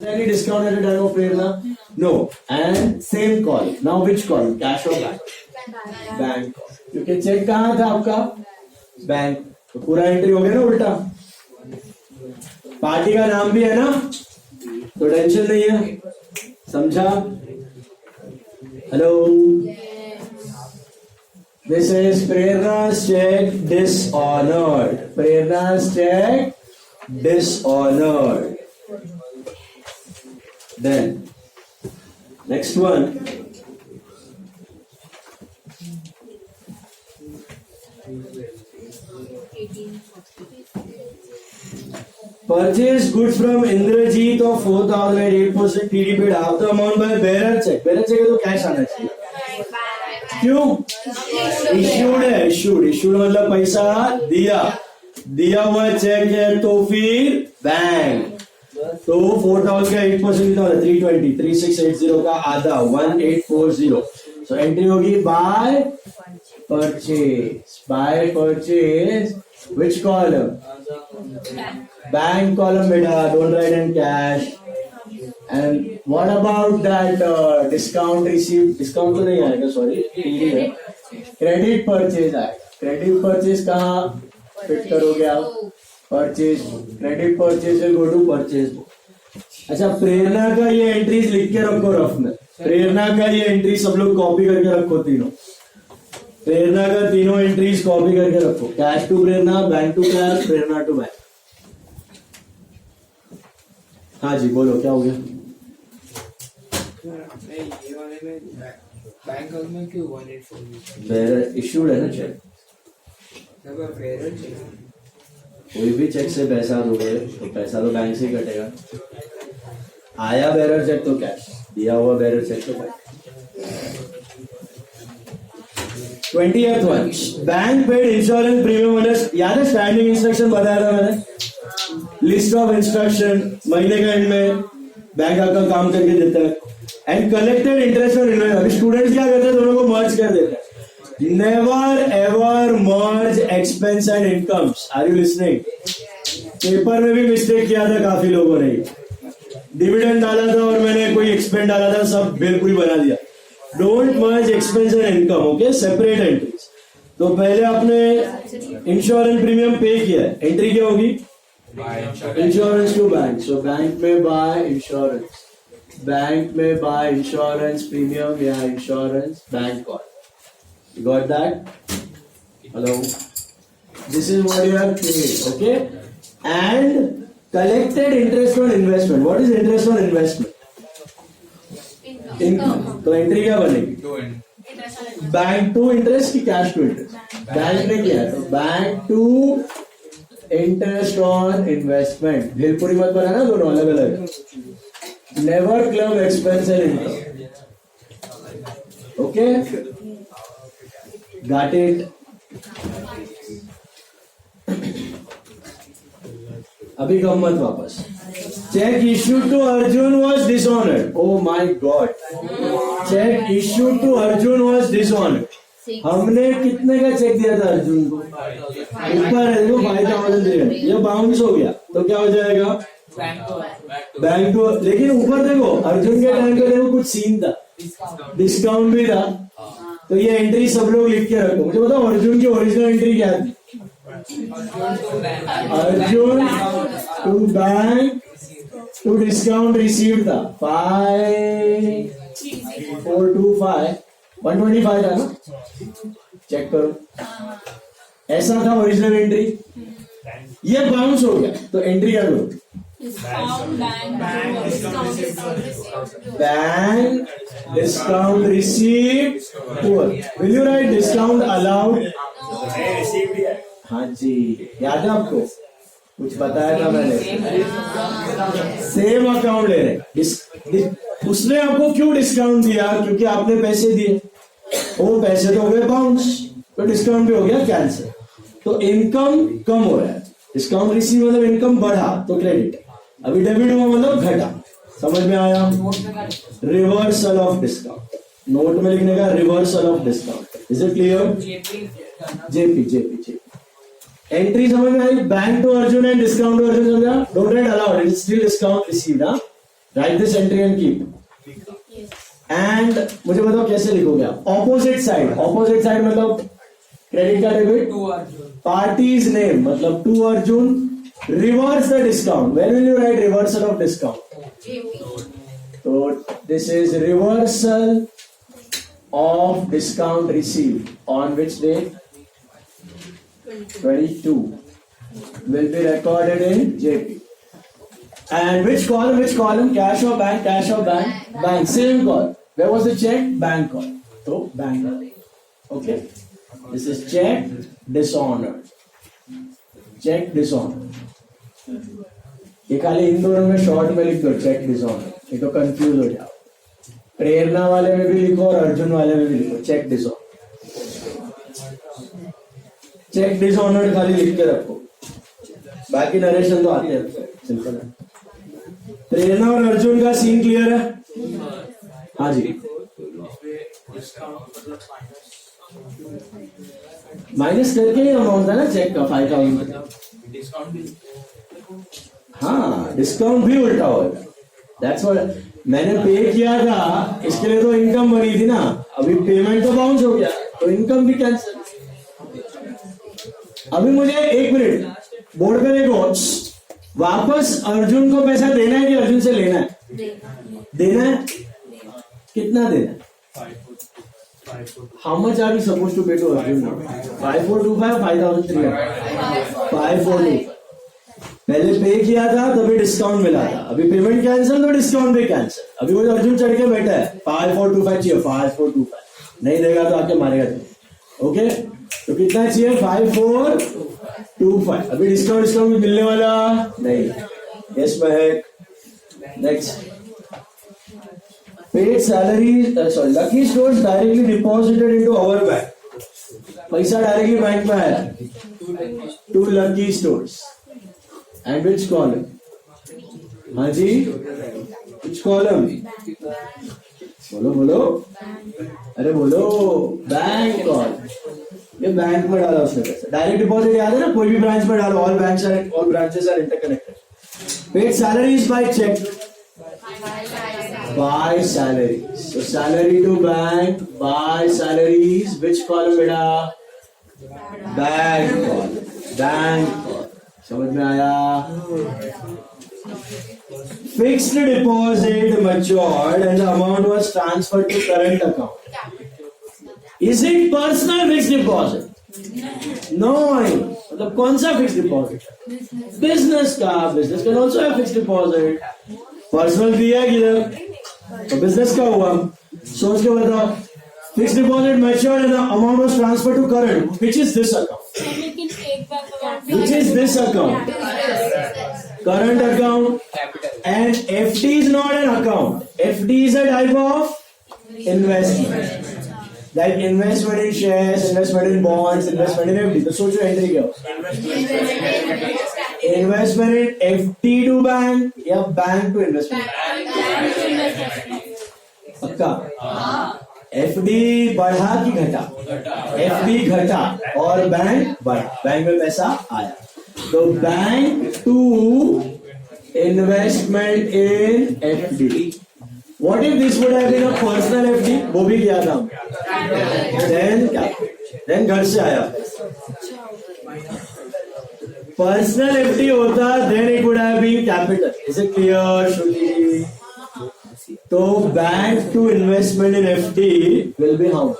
Any discount at the time of Prerna? No. And same call. Now which call? Cash or bank? Bank. क्योंकि check कहाँ था आपका? Bank. तो पूरा entry हो गया ना उल्टा. पार्टी का नाम भी है ना, तो टेंशन नहीं है. समझा? Hello. This is Prerna's check dishonored. Prerna's check dishonored. Then next one. Purchase goods from Indrajit of 4,000 at 8% TD paid half the amount by bearer check. Bearer check है तो कैश आना चाहिए. क्यों? Issued है. Issued मतलब पैसा दिया हुआ चेक है तो फिर बैंक. तो 4,000 का 8% कितना होता है? 320. 3680 का आधा 1840. सो एंट्री होगी by purchase. Which column? Bank column बेटा. Don't write in cash. And what about that discount receive? Discount तो नहीं आएगा, सॉरी, क्रेडिट परचेज आएगा. क्रेडिट परचेज कहाँ फिट करोगे आप? Purchase. Credit purchase go to purchase. अच्छा, प्रेरणा का ये एंट्रीज लिख के रखो रफ में. प्रेरणा का ये एंट्री सब लोग कॉपी करके रखो. तीनों प्रेरणा का तीनों एंट्रीज कॉपी करके रखो. Cash to Prerna, bank to cash, Prerna to bank. हाँ जी, बोलो क्या हो गया? बैंक में क्यों 184? बेरर इश्यूड है ना चेक. कोई भी चेक से पैसा दोगे तो पैसा तो बैंक से ही कटेगा. आया बेरर चेक तो कैश, दिया हुआ बेरर चेक तो bank. 20th one. Bank paid insurance premium. याद है स्टैंडिंग इंस्ट्रक्शन बताया था मैंने? लिस्ट ऑफ इंस्ट्रक्शन महीने के एंड में बैंक आपका काम करके देता है. एंड कलेक्टेड इंटरेस्ट और इन्वेस्ट. अभी स्टूडेंट्स क्या करते हैं? दोनों को मर्ज कर देते हैं. Never ever merge expense and incomes. Are you listening? Paper में भी मिस्टेक किया था काफी लोगों ने. डिविडेंड डाला था और मैंने कोई एक्सपेंस डाला था, सब बिल्कुल बना दिया. Don't merge expense and income. Okay, separate entries. तो पहले आपने इंश्योरेंस प्रीमियम पे किया है. एंट्री क्या होगी? Insurance to bank. So bank में बाय इंश्योरेंस, बैंक में बाय इंश्योरेंस प्रीमियम या insurance bank col. You got that? Hello. This is what you have paid. Okay. And collected interest on investment. What is interest on investment? Income. तो entry क्या बनेगी? Bank to interest की cash to interest? Bank ने किया है तो bank to interest on investment. Bhelpuri मत बनाना, दोनों अलग अलग. Never club expense and income. Okay, got it? अभी गम्मत वापस. Cheque issued to Arjun was dishonoured. Oh my God. Cheque issued to Arjun was dishonoured. हमने कितने का चेक दिया था अर्जुन को? ऊपर है वो 5,300. ये बाउंस हो गया तो क्या हो जाएगा? Bank to. लेकिन ऊपर देखो, अर्जुन के टाइम पे देखो कुछ सीन था, डिस्काउंट भी था. तो ये एंट्री सब लोग लिख के रखो. मुझे बताओ अर्जुन की ओरिजिनल एंट्री क्या थी? Arjun to bank to discount received था 5425. 125 था ना? चेक करो. ऐसा था ओरिजिनल एंट्री. ये बाउंस हो गया तो एंट्री क्या करो? Bank discount received. Will you right discount allowed? हाँ जी, याद है आपको? कुछ बताया था मैंने. सेम अकाउंट ले रहे. उसने आपको क्यों डिस्काउंट दिया? क्योंकि आपने पैसे दिए. वो पैसे तो हो गए बाउंस, तो डिस्काउंट भी हो गया कैंसिल. तो इनकम कम हो रहा है. डिस्काउंट रिसीव मतलब इनकम बढ़ा तो क्रेडिट. अभी डेबिट हुआ मतलब घटा. समझ में आया? Reversal of discount. नोट में लिखने का reversal of discount. Is it clear? JP. Entry समझ में आई? Bank to Arjun and discount to Arjun. समझा? Don't write allowed, it is still discount received. Write this entry and keep and मुझे बताओ कैसे लिखोगे आप ऑपोजिट साइड मतलब क्रेडिट का debit Two Arjun. Parties name मतलब to Arjun reverse the discount when will you write reversal of discount तो this is reversal of discount received on which date 22 will be recorded in JP and which column cash or bank same call where was the check bank call so bank okay this is check dishonored ये खाली इन दोनों में short में लिख दो check dishonour ये तो confuse हो जाओ प्रेरणा वाले में भी लिखो और अर्जुन वाले में भी लिखो चेक डिसऑनर्ड खाली लिख के रखो बाकी नरेशन तो आती है सिंपल है प्रेरणा और अर्जुन का सीन क्लियर है हाँ जी माइनस करके ही अमाउंट है ना चेक का 5,000 हाँ डिस्काउंट भी उल्टा होगा दैट्स व्हाट मैंने पे किया था इसके लिए तो इनकम बनी थी ना अभी पेमेंट तो बाउंस हो गया तो इनकम भी कैंसिल अभी मुझे एक मिनट बोर्ड पे देखो वापस अर्जुन को पैसा देना है कि अर्जुन से लेना है देना है कितना देना है how much are you suppose to pay to Arjun 5425 5300 5425 पहले पे किया था तभी डिस्काउंट मिला था अभी पेमेंट कैंसिल तो डिस्काउंट भी कैंसिल अभी वो अर्जुन चढ़ के बैठा है 5425 चाहिए 5425 नहीं देगा तो आके मारेगा तुम ओके तो कितना चाहिए 5425 अभी डिस्काउंट भी मिलने वाला नहीं yes Mehak next paid salary sorry Lucky Stores directly deposited into our bank पैसा डायरेक्टली बैंक में आया to Lucky Stores And which column? हाँ जी which column? बोलो अरे बोलो बैंक कॉल ये बैंक में डाला उसने पैसा डायरेक्ट डिपॉजिट याद है ना कोई भी ब्रांच में डालो all branches are interconnected paid salaries by cheque by salaries so salary to bank by salaries which column बेटा बैंक कॉल समझ में आया fixed deposit matured and the amount was transferred to current account is it personal fixed deposit no मतलब कौन सा fixed deposit business can also have fixed deposit personal दिया किधर तो बिजनेस का हुआ सोच के बताओ fixed deposit matured and the amount was transferred to current which is this account which is this account current account and FD is not an account FD is a type of investment like investment in shares investment in bonds investment in FD तो सोचो entry क्या हो investment in FD to bank या bank to investment पक्का FD बढ़ा कि घटा FD घटा और बैंक बढ़ा बैंक में पैसा आया तो bank to investment in FD what if this would have been a personal FD वो भी किया था देन घर से आया पर्सनल एफडी होता then it would have been capital is it clear Shruti तो bank to investment in FD will be how much?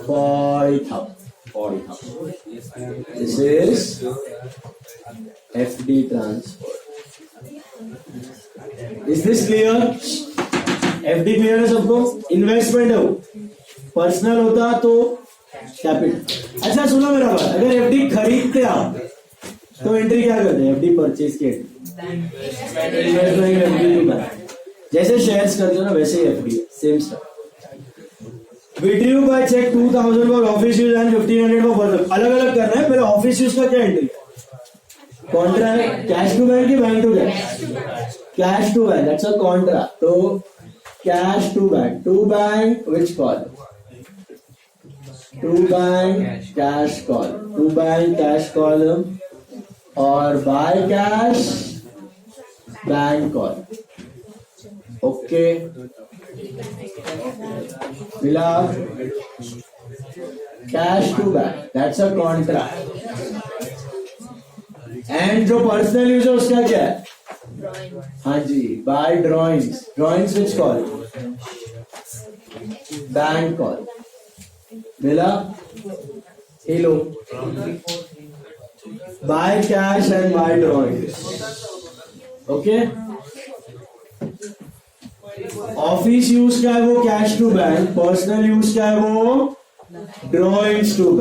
40,000. This is FD transfer. Is this clear? FD clear है सबको? Investment है वो. Personal होता तो capital. अच्छा सुनो मेरा बात. अगर FD खरीदते आप तो एंट्री क्या करते हैं? FD परचेज की एंट्री. जैसे शेयर्स करते हो ना वैसे ही FD same stuff withdrew by cheque 2000 for office use and 1500 for personal अलग अलग करना है पहले ऑफिस यूज का क्या एंट्री कॉन्ट्रा है कैश टू बैंक की bank to cash to bank that's a contra तो cash to bank which col to bank cash column और by cash bank col okay मिला cash to bank that's a contract and जो personal use है उसका क्या है हाँ जी by drawings drawings which col bank col मिला hello by cash and by drawings okay office use क्या है वो cash to bank personal use क्या है वो drawings to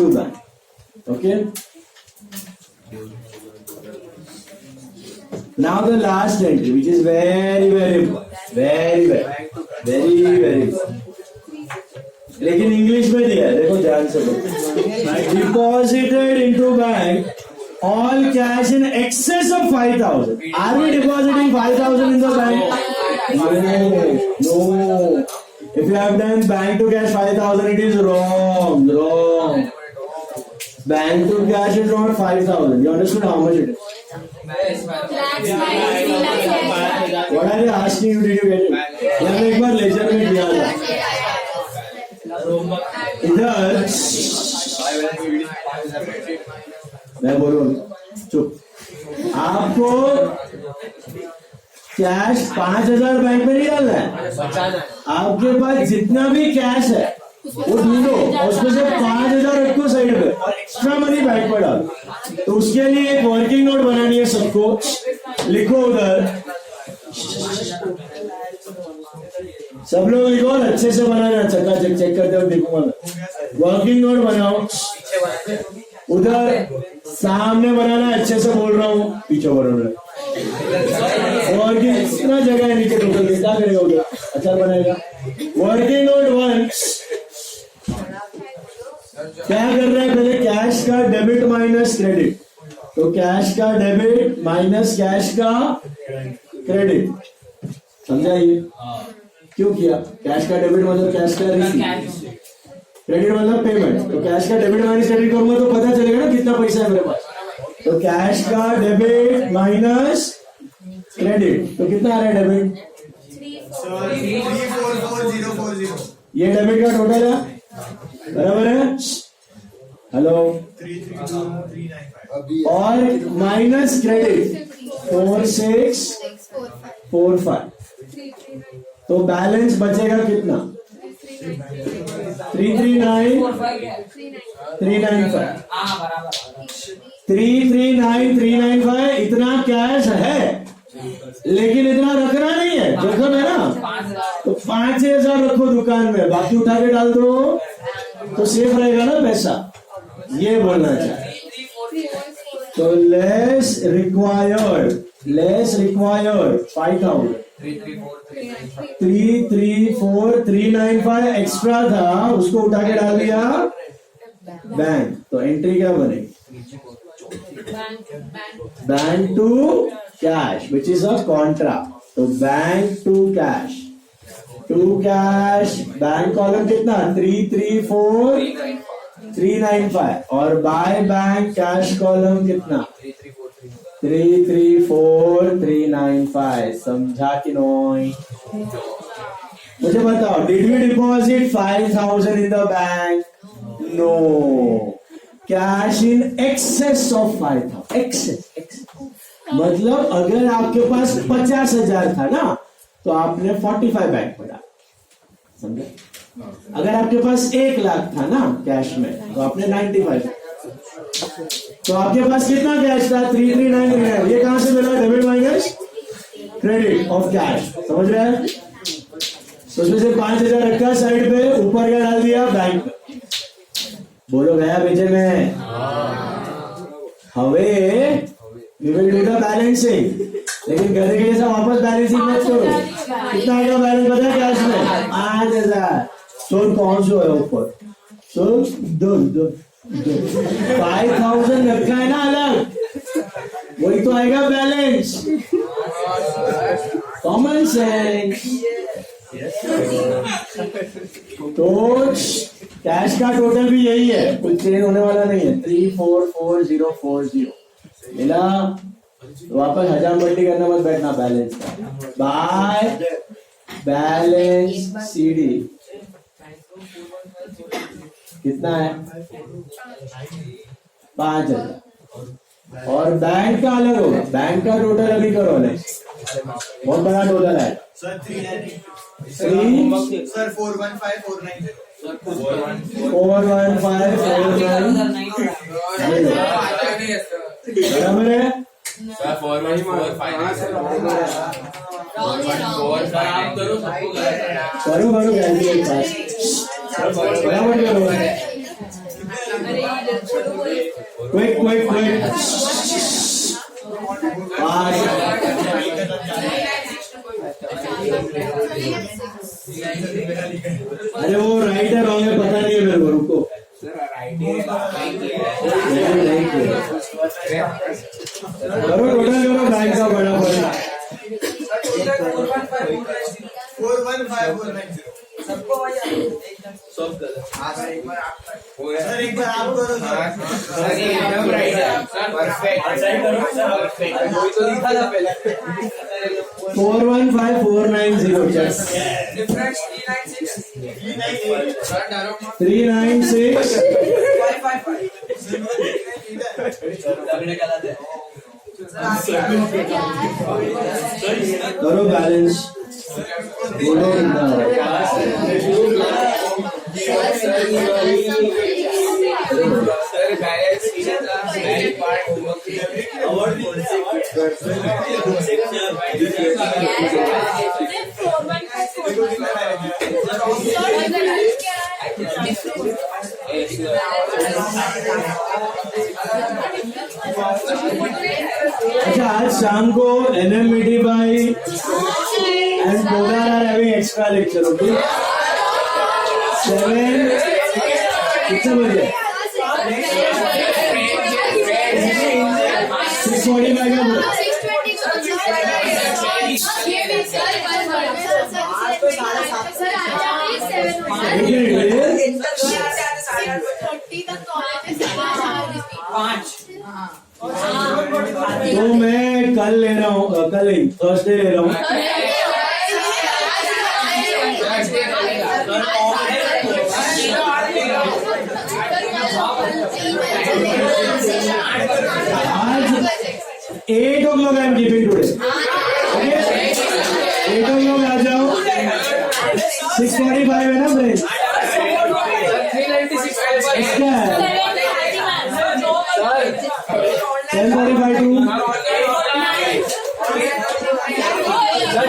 bank okay now the last entry which is very very very लेकिन English में दिया है देखो ध्यान से deposited into bank all cash in excess of 5,000. Are we depositing 5,000 in the bank? No. If you have done bank to cash 5,000, it is wrong. Bank to cash is not 5,000. You understood how much it is? What are they asking you? Did you get it? यार एक बार laser में दिया था इधर मैं बोलूँ चुप आपको कैश 5,000 बैंक में नहीं डालना है आपके पास जितना भी कैश है वो ढूंढो और उसमें से 5,000 रखो साइड पे और एक्स्ट्रा मनी बैंक पर डालो तो उसके लिए एक वर्किंग नोट बनानी है सबको लिखो उधर सब लोग लिखो और अच्छे से बनाना चकाचक चेक करते हुए देखूंगा वर्किंग नोट बनाओ उधर सामने बनाना अच्छे से बोल रहा हूँ पीछे बोल रहा हूँ वर्किंग इतना जगह है नीचे टोटल क्या करेगा उधर अच्छा बनाएगा वर्किंग नोट वंस क्या कर रहा है पहले कैश का डेबिट माइनस क्रेडिट तो कैश का डेबिट माइनस कैश का क्रेडिट समझाइए क्यों किया कैश का डेबिट मतलब कैश का रिसीव क्रेडिट मतलब पेमेंट तो कैश का डेबिट माइनस क्रेडिट करूंगा तो पता चलेगा ना कितना पैसा है मेरे पास तो कैश का डेबिट माइनस क्रेडिट तो कितना आ रहा है डेबिट 344040 ये डेबिट का टोटल है बराबर है हेलो 332,395 और माइनस क्रेडिट 4645 तो बैलेंस बचेगा कितना 339,395 इतना कैश है लेकिन इतना रखना नहीं है जखम है ना तो 5,000 रखो दुकान में बाकी उठा के डाल दो तो सेफ रहेगा ना पैसा ये बोलना चाहिए तो लेस रिक्वायर्ड 5,000 334,395 एक्स्ट्रा था उसको उठा के डाल दिया बैंक तो एंट्री क्या बनेगी bank to cash which is a contract तो bank to cash bank column कितना 334,395 और बाय बैंक कैश कॉलम कितना 334,395 समझा कि नहीं मुझे बताओ did we deposit 5,000 in the bank no cash in excess of 5,000 excess मतलब अगर आपके पास 50,000 था ना तो आपने 45 बैंक में डाला समझे अगर आपके पास 1 लाख था ना कैश में तो आपने 95 तो आपके पास कितना कैश था 33939 ये कहां से मिला debit minus credit of cash समझ रहे हैं तो उसमें से 5,000 रखा साइड पे ऊपर क्या डाल दिया बैंक में बोलो गया पीछे में have we will do the balancing लेकिन करने के लिए सब वापस बैलेंसिंग मत करो कितना आएगा बैलेंस पता है कैश में 5,000 तो कौन सा है ऊपर तो दो 5,000 रखा है ना अलग वही तो आएगा बैलेंस कॉमन सेंस तो कैश का टोटल भी यही है कुछ चेंज होने वाला नहीं है 344,040 मिला वापस हजाम पट्टी करने मत बैठना बैलेंस का बाय बैलेंस सीडी कितना है 5,000 और बैंक का अलग होगा बैंक का टोटल अभी करो अलग बहुत बड़ा टोटल है सर 390 थ्री सर 415490 415 बराबर है सर 4145 करो कैलकुलेट बराबर करो क्विक अरे वो राइट है रॉन्ग है पता नहीं है मेरे को रुको करो टोटल करो बैंक का बड़ा बड़ा 415490 सर एक बार आप करो सर एकदम राइट है सर परफेक्ट वही तो लिखा था पहले 415490 check डिफरेंस 396 करो बैलेंस बोलो सर बैलेंस बैंक पार्ट अच्छा आज शाम को NMET by and Polar are having extra lecture okay 7 कितने बजे 6:45 का तो मैं कल ले रहा हूँ कल नहीं थर्सडे ले रहा हूँ आज 8 o'clock I am keeping today. Okay? 8 o'clock आ जाओ 6:45 है ना ब्रेक क्या है 10:45 to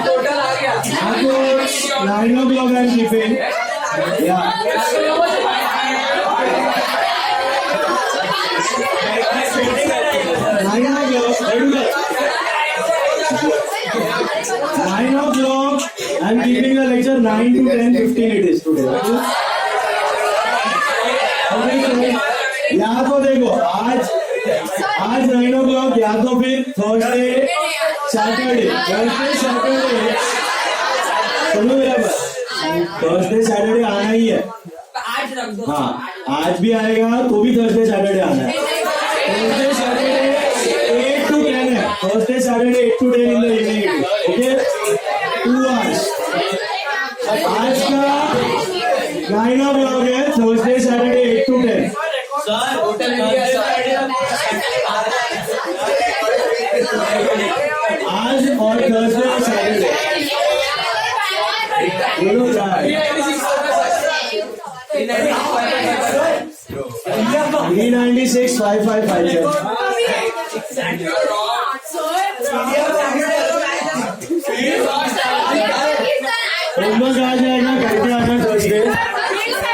टोटल आ गया आपको 9 o'clock I am keeping yeah 9 o'clock I am keeping the lecture 9 to 10:15 it is today okay या तो देखो आज 9 o'clock या तो फिर थर्सडे सैटरडे सुनो मेरा बात थर्सडे सैटरडे आना ही है हाँ आज भी आएगा तो भी थर्सडे सैटरडे आना है थर्सडे सैटरडे 8 to 10 है Thursday Saturday 8 to 10 in the evening okay 2 hours आज का 9 o'clock है Thursday Saturday 8 to 10 sir total आज और थर्सडे सैटरडे दोनों 396 555